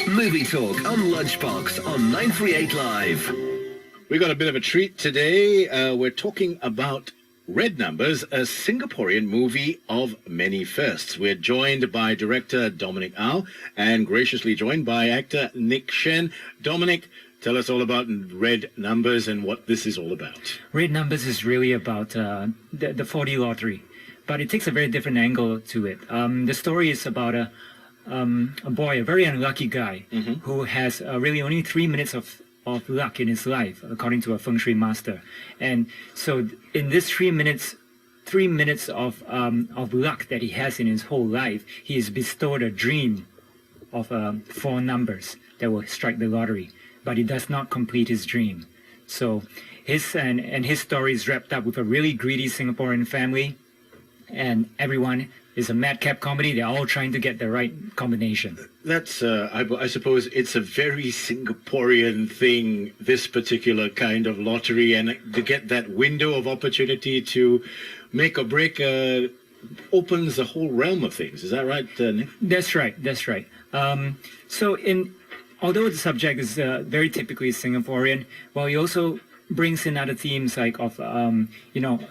Movie Talk on Lunchbox on 938 Live. We got a bit of a treat today. We're talking about Red Numbers, a Singaporean movie of many firsts. We're joined by director Dominic Ow and graciously joined by actor Nick Shen. Dominic, tell us all about Red Numbers and what this is all about. Red Numbers is really about the 4D lottery, but it takes a very different angle to it. The story is about a boy, a very unlucky guy, who has really only 3 minutes of luck in his life, according to a feng shui master. And so in this 3 minutes of luck that he has in his whole life, he is bestowed a dream of 4 numbers that will strike the lottery, but he does not complete his dream. So his story is wrapped up with a really greedy Singaporean family, and everyone is a madcap comedy. They're all trying to get the right combination. That's, I suppose it's a very Singaporean thing, this particular kind of lottery, and to get that window of opportunity to make or break opens a whole realm of things. Is that right, Nick? That's right. Although the subject is very typically Singaporean, well, he also brings in other themes like of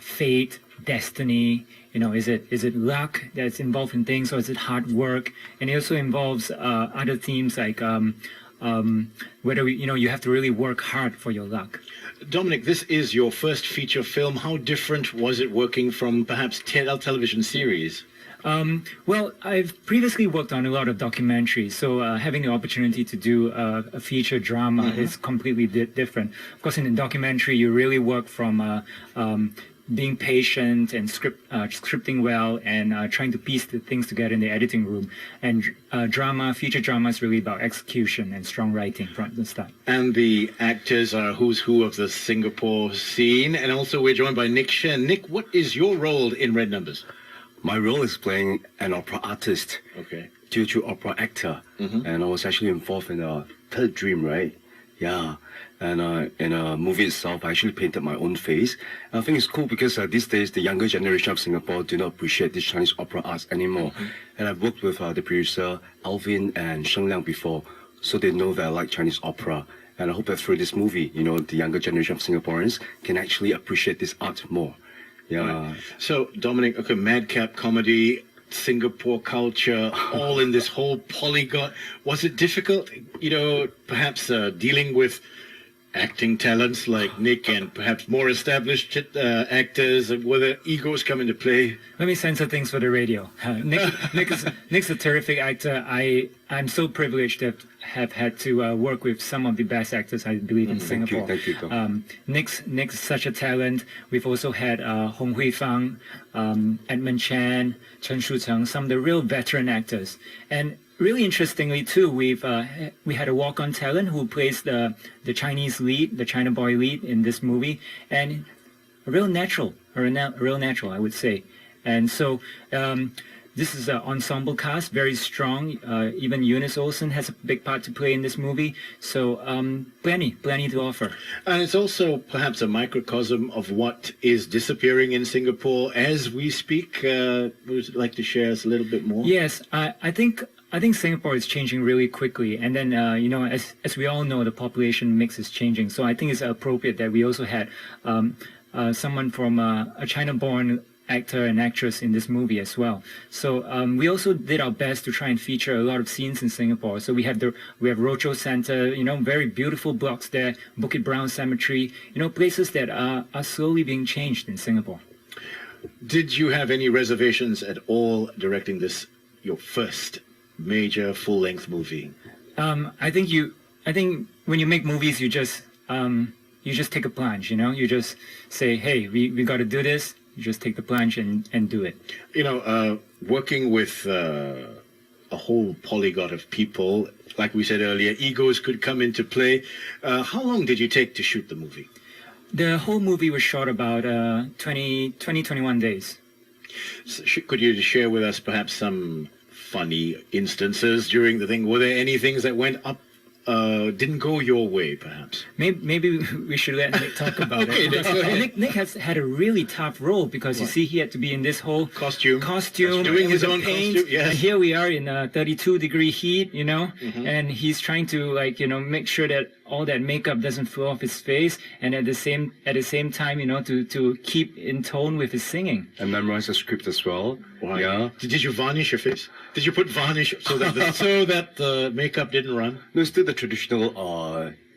fate, destiny. Is it luck that's involved in things, or is it hard work? And it also involves other themes like whether you have to really work hard for your luck. Dominic, this is your first feature film. How different was it working from perhaps television series? Well, I've previously worked on a lot of documentaries, so having the opportunity to do a feature drama is completely different. Of course, in the documentary, you really work from being patient and scripting well and trying to piece the things together in the editing room. And feature drama is really about execution and strong writing from the start. And the actors are who's who of the Singapore scene. And also we're joined by Nick Shen. Nick, what is your role in Red Numbers? My role is playing an opera artist, teacher opera actor, and I was actually involved in a third dream, right? Yeah, and in a movie itself, I actually painted my own face. And I think it's cool because these days, the younger generation of Singapore do not appreciate this Chinese opera arts anymore. And I've worked with the producer, Alvin and Shen Liang before, so they know that I like Chinese opera. And I hope that through this movie, the younger generation of Singaporeans can actually appreciate this art more. Yeah. Right. So, Dominic, okay, madcap comedy, Singapore culture, all in this whole polygon. Was it difficult, perhaps dealing with acting talents like Nick and perhaps more established actors? Were there egos come into play? Let me censor things for the radio. Nick's a terrific actor. I'm so privileged to have had to work with some of the best actors, I believe, in Singapore. Thank you. Nick's such a talent. We've also had Hong Hui Fang, Edmund Chan, Chen Shucheng, some of the real veteran actors. And really interestingly, too, we had a walk-on talent who plays the Chinese lead, the China boy lead in this movie, and a real natural, I would say. And so this is an ensemble cast, very strong. Even Eunice Olsen has a big part to play in this movie. So plenty to offer. And it's also perhaps a microcosm of what is disappearing in Singapore as we speak. Would you like to share us a little bit more? Yes, I think Singapore is changing really quickly, and then as we all know, the population mix is changing. So I think it's appropriate that we also had someone from a China-born actor and actress in this movie as well. So we also did our best to try and feature a lot of scenes in Singapore. So we have Rochor Center, very beautiful blocks there, Bukit Brown Cemetery, places that are slowly being changed in Singapore. Did you have any reservations at all directing this, your first major full-length movie? I think when you make movies, you just take a plunge. You just say, hey, we got to do this. You just take the plunge and do it. Working with a whole polyglot of people, like we said earlier, egos could come into play. How long did you take to shoot the movie? The whole movie was shot about 21 days. So could you share with us perhaps some funny instances during the thing? Were there any things that went up didn't go your way, perhaps? Maybe we should let Nick talk about Okay, it. Nick, go ahead. Nick has had a really tough role because you see he had to be in this whole Costume, with doing his the own paint, costume. Yes. and here we are in 32-degree heat, and he's trying to make sure that all that makeup doesn't flow off his face, and at the same time, to keep in tone with his singing. And memorize the script as well. Wow. Yeah. Did you varnish your face? Did you put varnish so that the makeup didn't run? No, it's still the traditional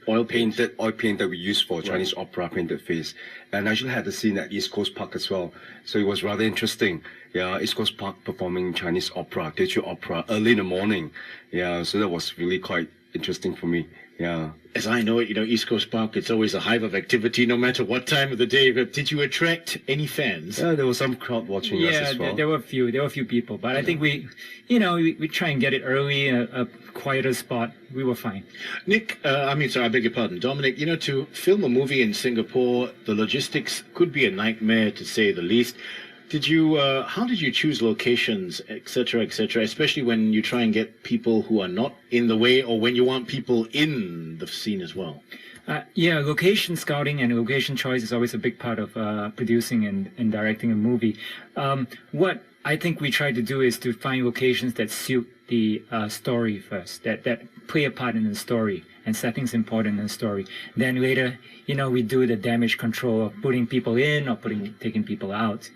Oil paint. oil paint that we use for Chinese opera painted face. And I actually had the scene at East Coast Park as well. So it was rather interesting. Yeah, East Coast Park performing Chinese opera, teacher opera, early in the morning. Yeah, so that was really quite interesting for me. Yeah. As I know it, East Coast Park, it's always a hive of activity, no matter what time of the day. But did you attract any fans? Yeah, there was some crowd watching us as well. There were a few people, but I think we try and get it early in a quieter spot. We were fine. Nick, I beg your pardon, Dominic, to film a movie in Singapore, the logistics could be a nightmare, to say the least. How did you choose locations, etc., especially when you try and get people who are not in the way, or when you want people in the scene as well? Location scouting and location choice is always a big part of producing and directing a movie. What I think we try to do is to find locations that suit the story first, that play a part in the story, and setting's important in the story. Then later, we do the damage control of putting people in or taking people out,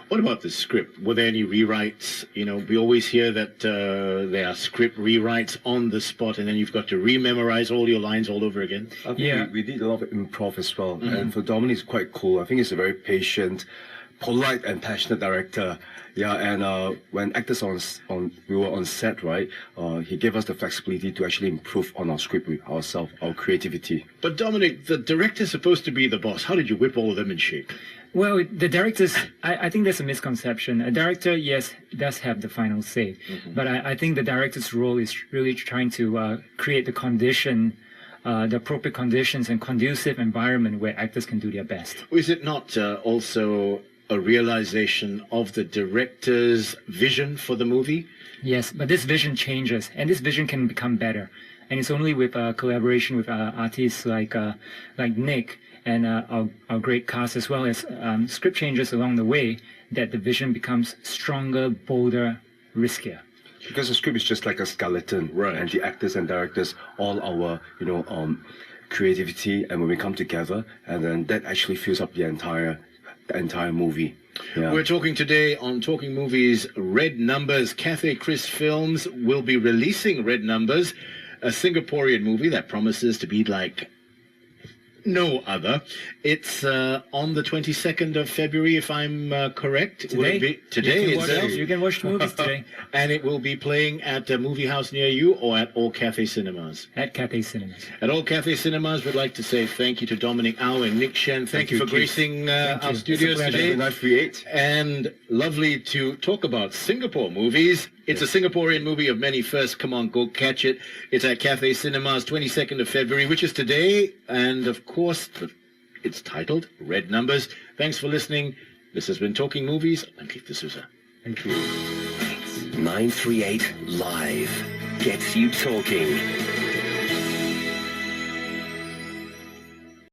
What about the script? Were there any rewrites? We always hear that there are script rewrites on the spot, and then you've got to rememorize all your lines all over again. I think we did a lot of improv as well. And for Dominic, it's quite cool. I think he's a very patient, polite, and passionate director. Yeah, and when actors we were on set, right? He gave us the flexibility to actually improve on our script ourselves, our creativity. But Dominic, the director's supposed to be the boss. How did you whip all of them in shape? Well, the directors, I think there's a misconception. A director, yes, does have the final say. But I think the director's role is really trying to create the appropriate conditions and conducive environment where actors can do their best. Is it not also a realization of the director's vision for the movie? Yes, but this vision changes, and this vision can become better. And it's only with collaboration with artists like Nick and our great cast, as well as script changes along the way, that the vision becomes stronger, bolder, riskier. Because the script is just like a skeleton, right? And the actors and directors, all our creativity, and when we come together, and then that actually fills up the entire movie. Yeah. We're talking today on Talking Movies Red Numbers. Cathay Chris Films will be releasing Red Numbers, a Singaporean movie that promises to be like no other. It's on the 22nd of February, if I'm correct. Today? Will it be today? You can watch the movies today. And it will be playing at a movie house near you, or at All Cathay Cinemas? At Cathay Cinemas. At All Cathay Cinemas, we'd like to say thank you to Dominic Ow and Nick Shen. Thank you for gracing our studios today. 938. And lovely to talk about Singapore movies. It's a Singaporean movie of many firsts. Come on, go catch it. It's at Cathay Cinemas, 22nd of February, which is today. And, of course, it's titled Red Numbers. Thanks for listening. This has been Talking Movies. I'm Keith D'Souza. Thank you. 938 Live gets you talking.